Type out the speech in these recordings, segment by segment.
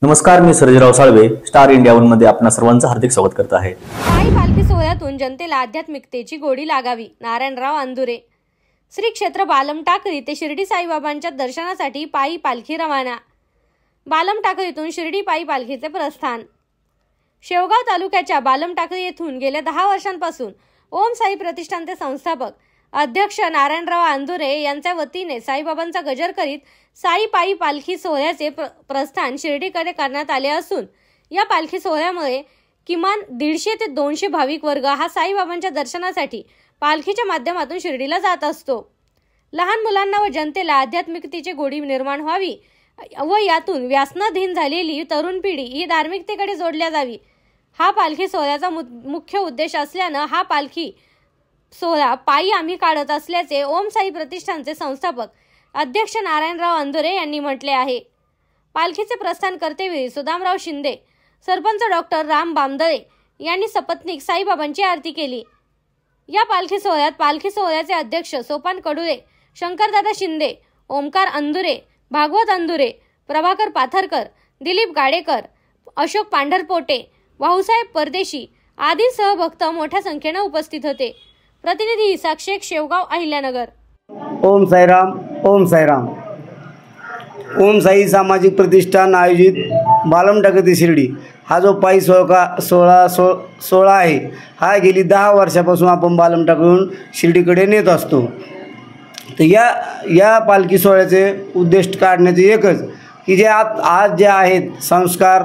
नमस्कार, मी Sarjerao Salve Star India One मध्ये आपणा सर्वांचं हार्दिक स्वागत करत आहे। पायी पालखी सोहळ्यातून जनतेला आध्यात्मिकतेची गोडी लागावी। नारायणराव अंदुरे। श्री क्षेत्र बालम टाकळी ते शिर्डी साईबाबांच्या दर्शनासाठी पायी पालखी रवाना। बालम टाकळीतून शिर्डी पायी पालखीचे प्रस्थान। शेवगाव तालुक्याच्या बालम टाकळी येथून गेल्या 10 वर्षांपासून ओम साई प्रतिष्ठानचे संस्थापक अध्यक्ष नारायणराव अंदुरे यांच्या वतीने साईबाबांचा गजर करीत साई पायी पालखी सोहळ्याचे प्रस्थान शिर्डीकडे करण्यात आले असून या पालखी सोहळ्यामुळे किमान 150 ते 200 भाविक वर्ग हा साईबाबांच्या दर्शनासाठी पालखीच्या माध्यमातून शिर्डीला जात असतो। लहान मुलांना व जनतेला आध्यात्मिकतेची गोडी निर्माण व्हावी व यातून व्यसनाधीन झालेली तरुण पिढी ही धार्मिकतेकडे जोडल्या जावी, हा पालखी सोहळ्याचा मुख्य उद्देश असल्याने हा पालखी सोहळा पायी आम्ही काढत असल्याचे ओम साई प्रतिष्ठानचे संस्थापक अध्यक्ष नारायणराव अंदुरे यांनी म्हटले आहे। पालखीचे प्रस्थान करतेवेळी सुदामराव शिंदे, सरपंच डॉक्टर राम बामदळे यांनी सपत्नीक साईबाबांची आरती केली। या पालखी सोहळ्यात पालखी सोहळ्याचे अध्यक्ष सोपान कडुळे, शंकरदादा शिंदे, ओमकार अंदुरे, भागवत अंदुरे, प्रभाकर पाथरकर, दिलीप गाडेकर, अशोक पांढरपोटे, भाऊसाहेब परदेशी आदी सहभक्त मोठ्या संख्येने उपस्थित होते। प्रतिनिधी साक्षेक, शेवगाव, अहिल्यानगर। ओम साईराम, ओम साईराम। ओम साई सामाजिक प्रतिष्ठान आयोजित बालम टाकळी शिर्डी हा जो पायी सोहळा आहे, हा गेली 10 वर्षापासून आपण बालम टाकळीहून शिर्डीकडे नेत असतो। तर या पालखी सोहळ्याचे उद्देश काढण्याचे एकच की जे आज जे आहेत संस्कार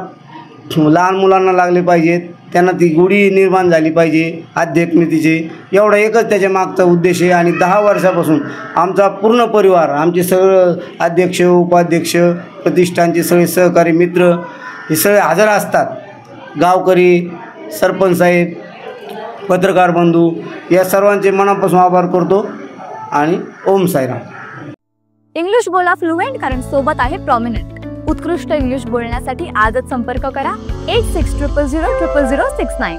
लहान मुलांना लागले पाहिजेत, त्यांना ती गोडी निर्माण झाली पाहिजे आध्यात्मिकतेची, एवढा एकच त्याच्या मागचा उद्देश आहे। आणि 10 वर्षापासून आमचा पूर्ण परिवार, आमचे सगळे अध्यक्ष, उपाध्यक्ष, प्रतिष्ठानचे सगळे सहकारी मित्र हे सगळे हजर असतात। गावकरी, सरपंच साहेब, पत्रकार बंधू या सर्वांचे मनापासून आभार करतो आणि ओम साईराम। इंग्लिश बोला फ्लुएंट, कारण सोबत आहे प्रॉमिनंट। उत्कृष्ट इंग्लिश बोलण्यासाठी आजच संपर्क करा 8600000069।